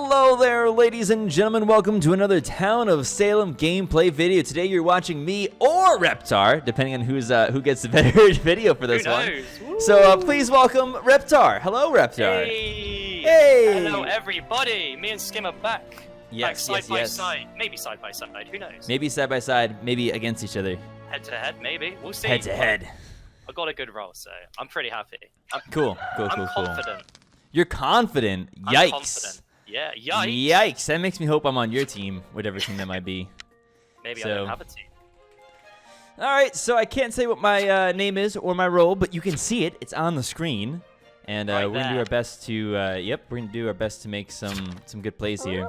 Hello there, ladies and gentlemen. Welcome to another Town of Salem gameplay video. Today you're watching me or iRepptar, depending on who gets the better video for this one. So please welcome iRepptar. Hello, iRepptar. Hey. Hey. Hello, everybody. Me and Skim are back. Yes, back side by side. Maybe side by side. Who knows? Maybe side by side. Maybe against each other. Head to head. Maybe. We'll see. Head to head. I got a good roll, so I'm pretty happy. Cool. I'm confident. You're confident. Yikes. I'm confident. Yeah, yikes. Yikes. That makes me hope I'm on your team, whatever team that might be. Maybe I don't have a team. All right, so I can't say what my name is or my role, but you can see it. It's on the screen. And we're going to do our best to, we're going to do our best to make some good plays here.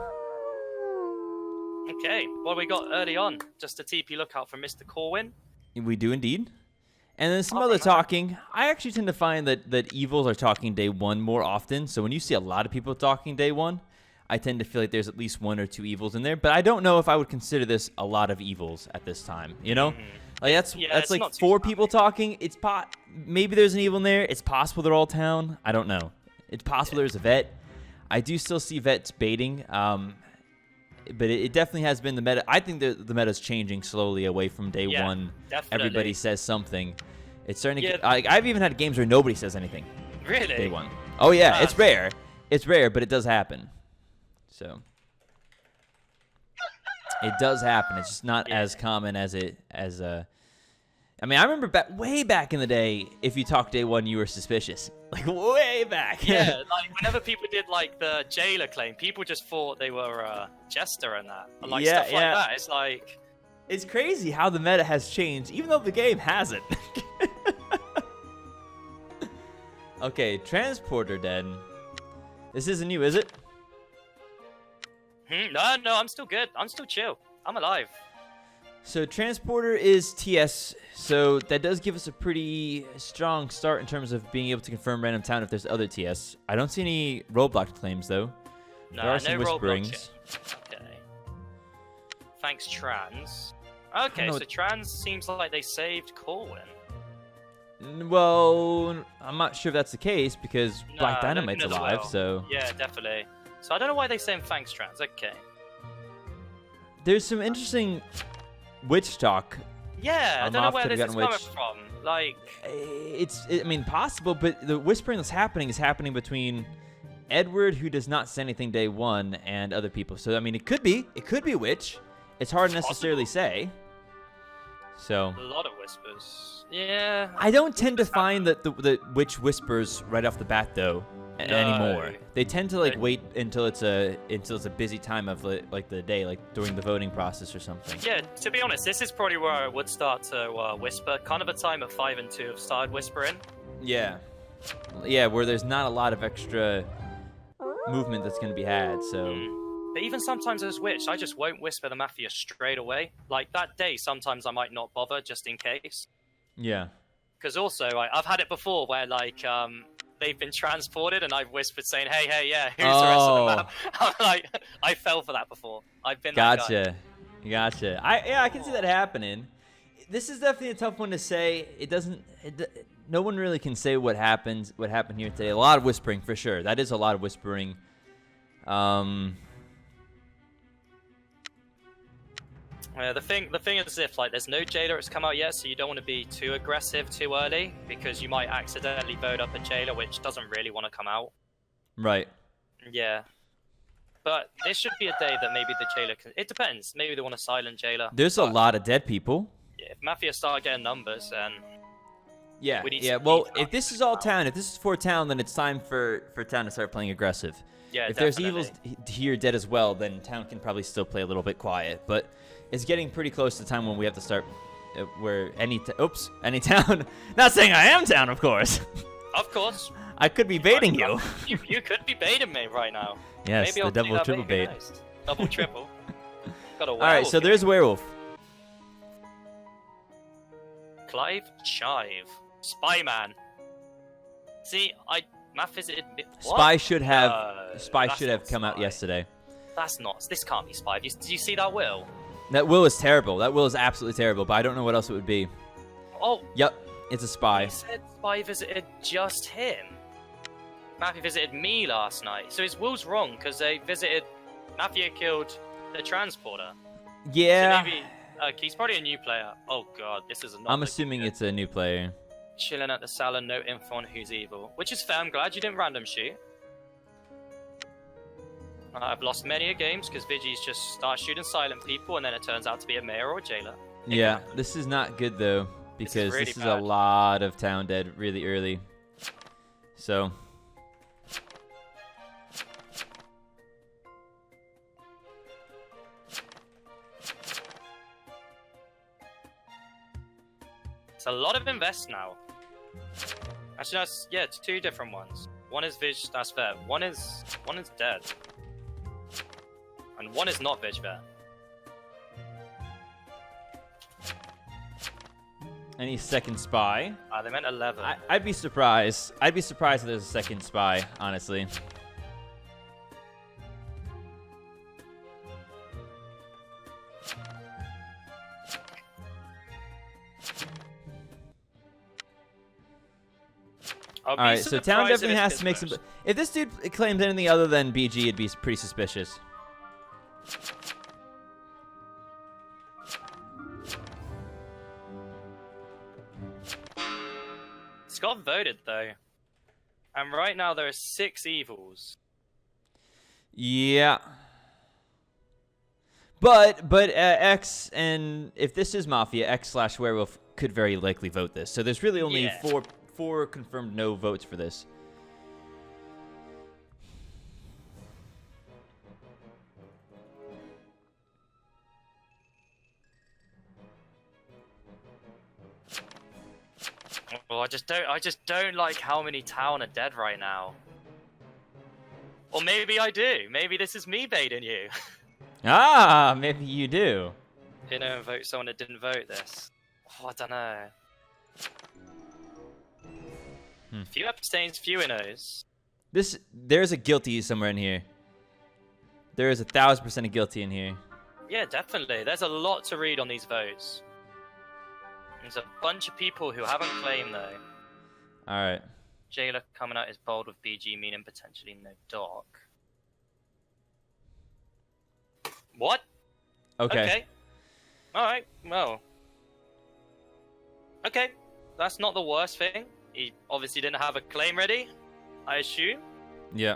Okay, what do we got early on? Just a TP lookout for Mr. Corwin. We do indeed. And then some other talking. I actually tend to find that evils are talking day one more often. So when you see a lot of people talking day one, I tend to feel like there's at least one or two evils in there. But I don't know if I would consider this a lot of evils at this time. You know, like that's like 4 people talking. It's maybe there's an evil in there. It's possible they're all town. I don't know. It's possible there's a vet. I do still see vets baiting. But it definitely has been the meta. I think the meta's changing slowly away from day one. Definitely. Everybody says something. It's starting to get, I've even had games where nobody says anything. Really? Day one. Oh yeah, it's rare. It's rare, but it does happen. So it does happen. It's just not as common as I mean, I remember way back in the day, if you talked day one, you were suspicious. Like, way back. Yeah, like, whenever people did, like, the jailer claim, people just thought they were a jester and that. And, like, stuff like that. It's like... It's crazy how the meta has changed, even though the game hasn't. Okay, transporter den. This isn't you, is it? No, I'm still good. I'm still chill. I'm alive. So transporter is TS, so that does give us a pretty strong start in terms of being able to confirm random town if there's other TS. I don't see any roadblock claims though. No, there are some no whisperings. Okay. Thanks, Trans. Okay, so Trans seems like they saved Corwin. Well, I'm not sure if that's the case because Black Dynamite's alive, so... Yeah, definitely. So I don't know why they say thanks, Trans. Okay. There's some interesting witch talk. Yeah, I don't know where this is coming from. Like... I mean, possible, but the whispering that's happening is happening between Edward, who does not say anything day one, and other people. So, I mean, it could be witch. It's hard to necessarily say. So... A lot of whispers. Yeah. I don't tend to find that the witch whispers right off the bat though anymore. They tend to like wait until it's a busy time of like the day, like during the voting process or something. Yeah, to be honest, this is probably where I would start to whisper. Kind of a time at 5 and 2 have started whispering. Yeah. Yeah, where there's not a lot of extra movement that's going to be had, so... But even sometimes as witch, I just won't whisper the Mafia straight away. Like that day, sometimes I might not bother just in case. Yeah. Because also, I've had it before where, like, they've been transported and I've whispered saying, hey, yeah, who's the rest of the map? I'm like, I fell for that before. I've been that guy. Gotcha. I can see that happening. This is definitely a tough one to say. No one really can say what happened here today. A lot of whispering, for sure. That is a lot of whispering. The thing is, if like there's no jailer that's come out yet, so you don't want to be too aggressive too early because you might accidentally vote up a jailer which doesn't really want to come out. Right. Yeah. But this should be a day that maybe the jailer can. It depends. Maybe they want a silent jailer. There's a lot of dead people. Yeah. If Mafia start getting numbers, then. Yeah. Well, if this is all town, if this is for town, then it's time for town to start playing aggressive. Yeah. If there's evils here dead as well, then town can probably still play a little bit quiet, but. It's getting pretty close to the time when we have to start where any town. Not saying I am town, of course. Of course. I could be baiting you. You could be baiting me right now. Yes, maybe the double triple bait. Nice. Double triple. Got a werewolf. All right, so there's a werewolf. Clive Chive, Spy Man. See, Matt visited. Spy should have come out yesterday. That's not. This can't be Spy. Do you see that will? That will is terrible. That will is absolutely terrible, but I don't know what else it would be. Oh. Yep, it's a spy. He said Spy visited just him. Mafia visited me last night. So his will's wrong because they visited. Mafia killed the transporter. Yeah. So maybe he's probably a new player. Oh god, this is not. I'm assuming it's a new player. Chilling at the Salon, no info on who's evil. Which is fair. I'm glad you didn't random shoot. I've lost many a games because Vigis just start shooting silent people and then it turns out to be a mayor or a jailer. Yeah, this is not good though because this is a lot of town dead really early. So. It's a lot of invest now. Actually, yeah, it's two different ones. One is Vig, that's fair. One is dead. And one is not Vig there. Any second spy? They meant 11. I'd be surprised. I'd be surprised if there's a second spy, honestly. Alright, so Town definitely has to make some... If this dude claims anything other than BG, it'd be pretty suspicious. Scott voted, though. And right now there are 6 evils. Yeah. But X, and if this is Mafia, X/Werewolf could very likely vote this. So there's really only four confirmed no votes for this. Well, I just don't like how many town are dead right now. Or maybe I do. Maybe this is me baiting you. Ah, maybe you do. You know, vote someone that didn't vote this. Oh, I don't know. Few abstains, few innos. There's a guilty somewhere in here. There is 1,000% a guilty in here. Yeah, definitely. There's a lot to read on these votes. There's a bunch of people who haven't claimed, though. Alright. Jailer coming out is bold with BG, meaning potentially no doc. What? Okay. Alright, well. Okay, that's not the worst thing. He obviously didn't have a claim ready, I assume. Yeah.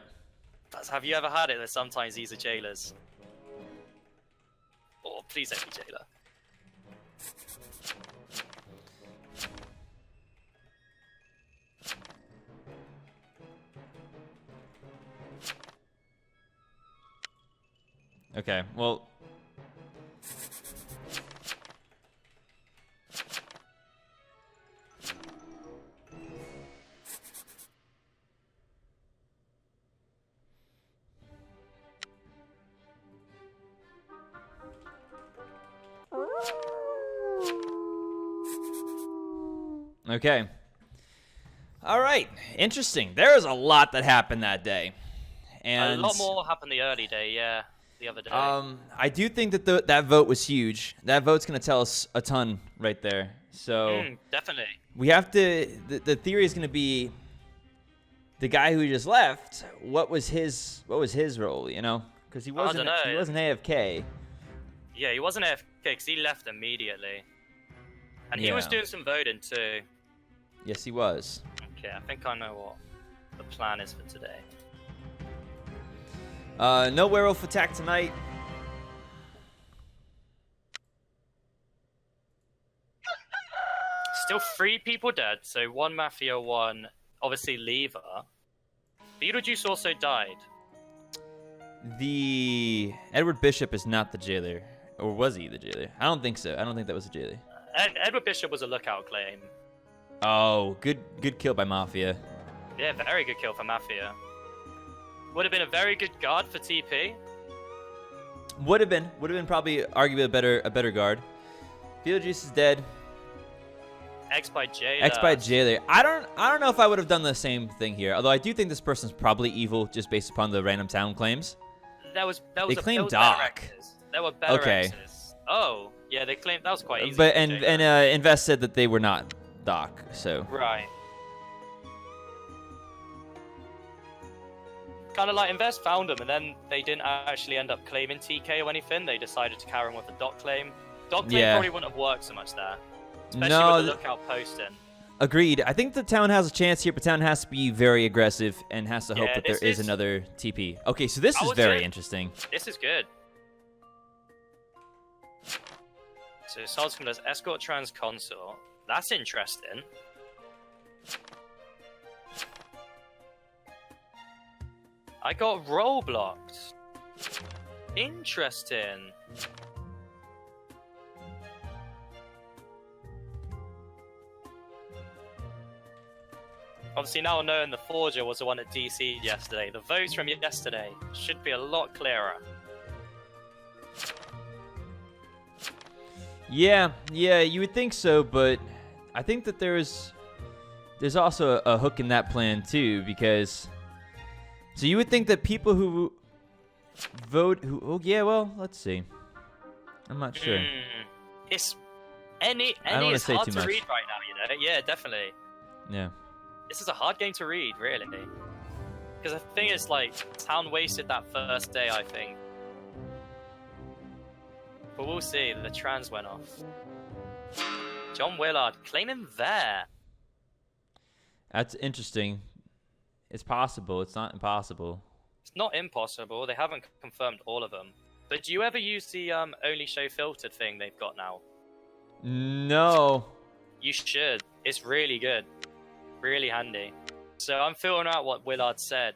Have you ever had it that sometimes these are jailers? Oh, please don't be jailer. Okay, well... Okay. All right. Interesting. There was a lot that happened that day. And a lot more happened the early day, yeah. The other day. I do think that that vote was huge. That vote's going to tell us a ton right there. So definitely. We have to the theory is going to be the guy who just left, what was his role, you know? Cuz he wasn't AFK. Yeah, he wasn't AFK cuz he left immediately. And he was doing some voting too. Yes, he was. Okay, I think I know what the plan is for today. No werewolf attack tonight. Still 3 people dead, so 1 Mafia, 1 obviously Lever. Beetlejuice also died. The Edward Bishop is not the jailer. Or was he the jailer? I don't think so. I don't think that was the jailer. Edward Bishop was a lookout claim. Oh, good kill by Mafia. Yeah, very good kill for Mafia. Would have been a very good guard for TP. Would have been probably arguably a better guard. Beetlejuice is dead. X by Jailer. X by Jailer. I don't know if I would have done the same thing here. Although I do think this person's probably evil just based upon the random town claims. They claimed Doc. There were better X's. Oh, yeah, they claimed that was quite easy. But and Invest said that they were not Doc. So right. kind of like Invest found them, and then they didn't actually end up claiming TK or anything. They decided to carry on with the dot claim. Dot claim probably wouldn't have worked so much there, especially with the lookout posting. Agreed. I think the Town has a chance here, but Town has to be very aggressive and has to hope that there is another TP. Okay, so this is very interesting. This is good. So Salzman does escort trans consort. That's interesting. I got roll blocked. Interesting. Obviously, now knowing the Forger was the one at DC yesterday, the votes from yesterday should be a lot clearer. Yeah, you would think so, but I think that there's also a hook in that plan too, because so you would think that people who vote let's see. I'm not sure. It's any I don't want to say hard too to much. read right now, Yeah, definitely. Yeah. This is a hard game to read, really. Because the thing is, like, Town wasted that first day, I think. But we'll see. The trans went off. John Willard claiming there. That's interesting. It's possible. It's not impossible. It's not impossible. They haven't confirmed all of them. But do you ever use the only show filtered thing they've got now? No. You should. It's really good. Really handy. So I'm filtering out what Willard said.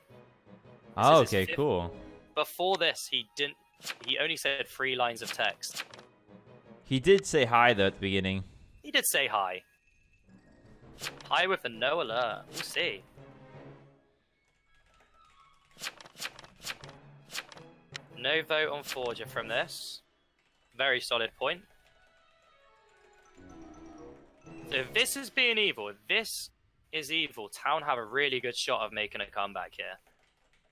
Oh, okay, cool. Before this, he only said 3 lines of text. He did say hi though at the beginning. He did say hi. Hi with a no alert. We'll see. No vote on Forger from this. Very solid point. So if this is being evil, if this is evil, Town have a really good shot of making a comeback here.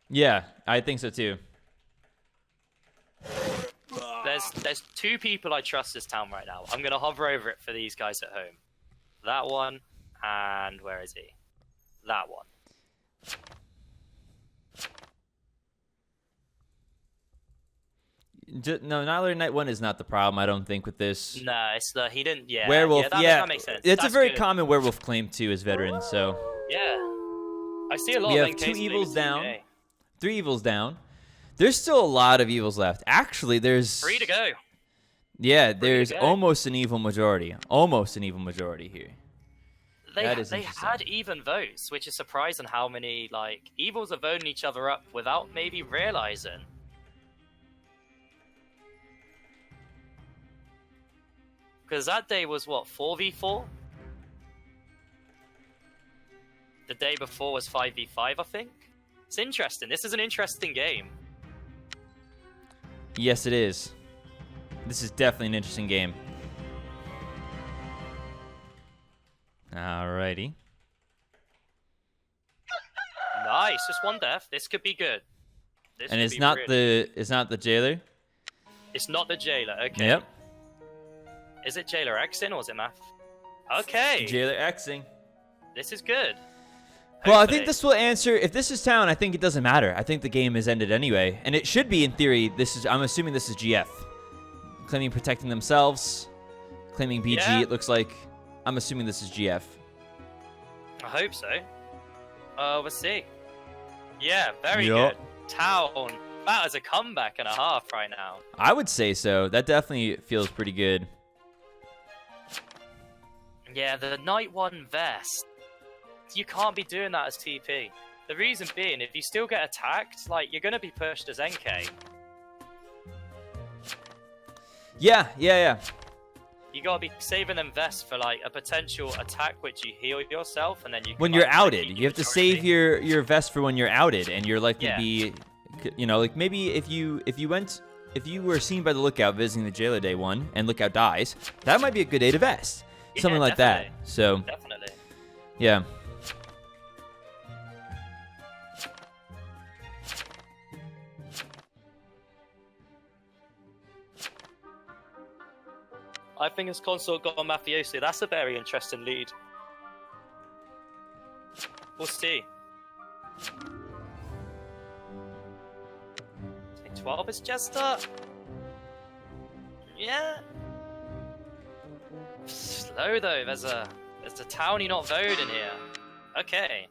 Yeah, I think so too. There's 2 people I trust this Town right now. I'm going to hover over it for these guys at home. That one, and where is he? That one. No, Night Night 1 is not the problem, I don't think, with this. No, it's the he didn't. Yeah, werewolf. That makes sense. It's That's a very good. common werewolf claim too as veterans. So Yeah, I see a lot. we of have them 2 evils down, UK. 3 evils down. There's still a lot of evils left. Actually, there's 3 to go. Yeah, there's go. almost an evil majority. Almost an evil majority here. They That is had interesting. even votes, which is surprising how many evils are voting each other up without maybe realizing. Because that day was what, 4v4? The day before was 5v5, I think. It's interesting. This is an interesting game. Yes, it is. This is definitely an interesting game. Alrighty. Nice, just 1 death. This could be good. And it's not the jailer. It's not the jailer. Okay. Yep. Is it jailer Xing or is it math? Okay. Jailer Xing. This is good. Well, I Hopefully. think this will answer. If this is Town, I think it doesn't matter. I think the game is ended anyway, and it should be in theory. I'm assuming this is GF, claiming protecting themselves, claiming BG. Yeah. It looks like. I'm assuming this is GF. I hope so. We'll see. Yeah, very Yup. good. Town. That is a comeback and a half right now. I would say so. That definitely feels pretty good. Yeah, the Night 1 vest. You can't be doing that as TP. The reason being, if you still get attacked, you're going to be pushed as NK. Yeah. You got to be saving them vests for, a potential attack which you heal yourself, and then you can, When you're keep outed, your you have to majority. save your vest for when you're outed, and you're likely Yeah. to be, maybe if you were seen by the lookout visiting the jailer day 1 and lookout dies, that might be a good day to vest. Yeah, Something like definitely. that. So Definitely. yeah. I think his consort got on Mafiosi. That's a very interesting lead. We'll see. 12 is Jester. Yeah. Slow though. There's a townie not voting here. Okay.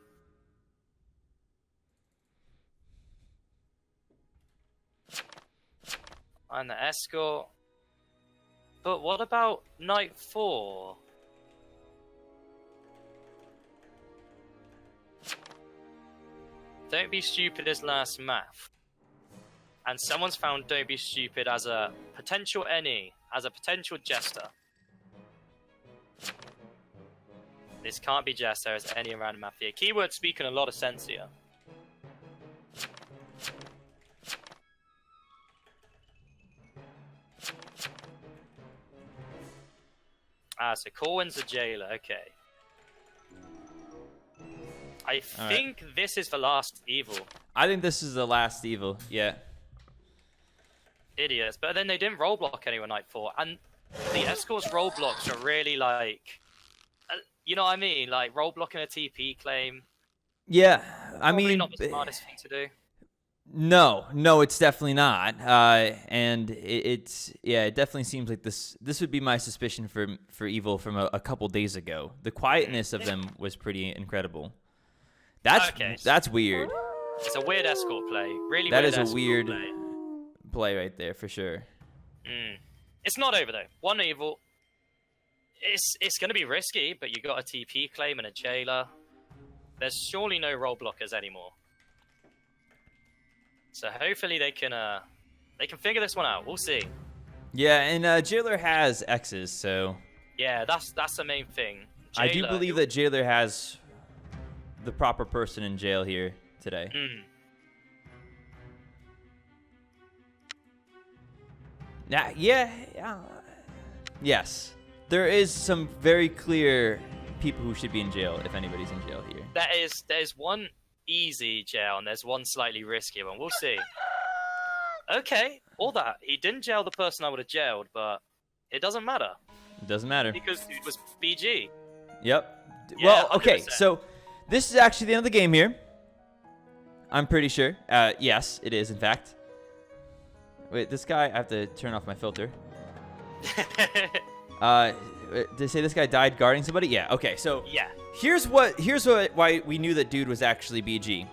And the escort. But what about night 4? Don't be stupid as last math. And someone's found don't be stupid as a potential NE, as a potential Jester. This can't be Jester as any random math here. Keywords speaking a lot of sense here. So Corwin's a jailer, okay. I think this is the last evil. I think this is the last evil, yeah. Idiots, but then they didn't roadblock anyone night 4, and the escort's roadblocks are really like, you know what I mean? Like roadblocking a TP claim. Yeah, I Probably mean, not the smartest thing to do. No, it's definitely not. And it definitely seems like this would be my suspicion for evil from a couple days ago. The quietness of them was pretty incredible. That's weird. It's a weird escort play. Really that weird is a weird play right there for sure. It's not over though. One evil. It's going to be risky, but you got a TP claim and a jailer. There's surely no roadblockers anymore. So hopefully they can figure this one out. We'll see. Yeah, and Jailer has X's, so yeah, that's the main thing. Jailer, I do believe that Jailer has the proper person in jail here today. Yes, there is some very clear people who should be in jail if anybody's in jail here. There's one easy jail and there's one slightly riskier one. We'll see. Okay, all that. He didn't jail the person I would have jailed, but it doesn't matter. It doesn't matter. Because it was BG. Yep. Yeah, well, okay, 100%. so this is actually the end of the game here. I'm pretty sure. Yes, it is, in fact. Wait, this guy, I have to turn off my filter. Did they say this guy died guarding somebody? Yeah, okay, so yeah. Here's why we knew that dude was actually BG.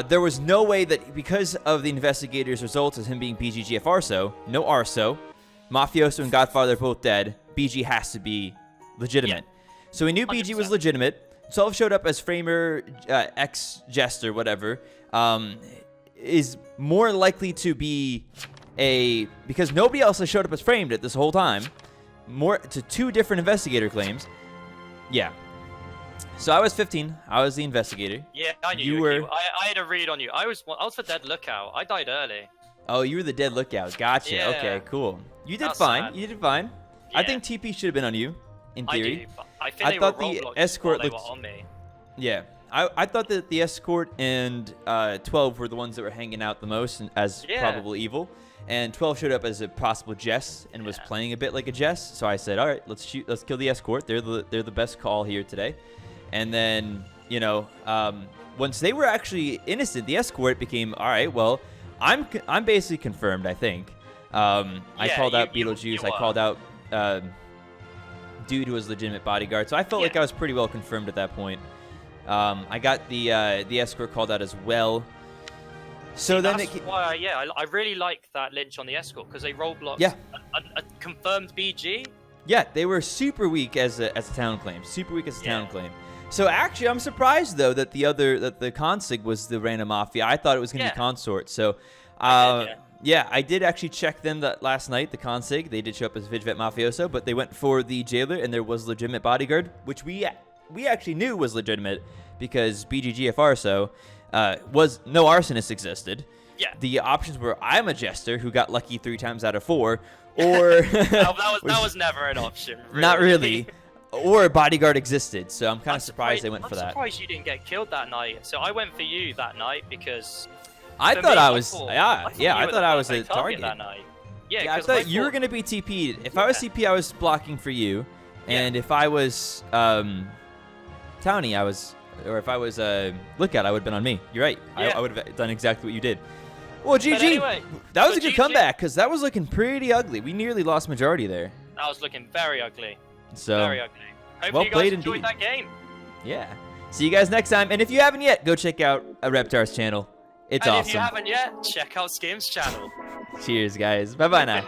There was no way that because of the investigator's results as him being BG GF Arso, no Arso, Mafioso and Godfather are both dead, BG has to be legitimate. Yeah. So we knew 100%. BG was legitimate. 12 showed up as Framer, ex-Jester, whatever, is more likely to be because nobody else has showed up as Framed it this whole time, more to 2 different investigator claims. Yeah. So I was 15. I was the investigator. Yeah, I knew you were. I had a read on you. I was for dead lookout. I died early. Oh, you were the dead lookout. Gotcha. Yeah. Okay, cool. You did fine. Sad. You did fine. Yeah. I think TP should have been on you, in theory. I thought the escort looked on me. Yeah. I thought that the escort and 12 were the ones that were hanging out the most as probable evil. And 12 showed up as a possible Jess and was playing a bit like a Jess. So I said, all right, let's kill the escort. They're the best call here today. And then, you know, once they were actually innocent, the escort became, all right, well, I'm basically confirmed, I think. I called out Beetlejuice. I called out dude who was legitimate bodyguard. So I felt like I was pretty well confirmed at that point. I got the escort called out as well. So then that's why, I really like that lynch on the escort because they roadblocked a confirmed BG. Yeah, they were super weak as a town claim. Super weak as a town claim. So actually, I'm surprised though that the consig was the random mafia. I thought it was going to be consort. So, I did actually check them last night. The consig, they did show up as Vidvet Mafioso, but they went for the jailer, and there was legitimate bodyguard, which we actually knew was legitimate because BGGFR was no arsonist existed. Yeah. The options were I'm a jester who got lucky 3 times out of 4, or that was never an option. Really. Not really. Or a bodyguard existed, so I'm kind of surprised they went for that. I'm surprised you didn't get killed that night. So I went for you that night because I thought I was a target that night. Yeah, I thought you were gonna be TP'd. If I was CP, I was blocking for you, and if I was Townie, or if I was Lookout, I would have been on me. You're right. I would have done exactly what you did. Well, GG. Anyway, that was so a good GG. comeback because that was looking pretty ugly. We nearly lost majority there. That was looking very ugly. So, Very ugly. Hopefully well you guys played enjoyed indeed. that game. Yeah. See you guys next time. And if you haven't yet, go check out iRepptar's channel. It's and awesome. if you haven't yet, check out Skim's channel. Cheers, guys. Bye-bye now.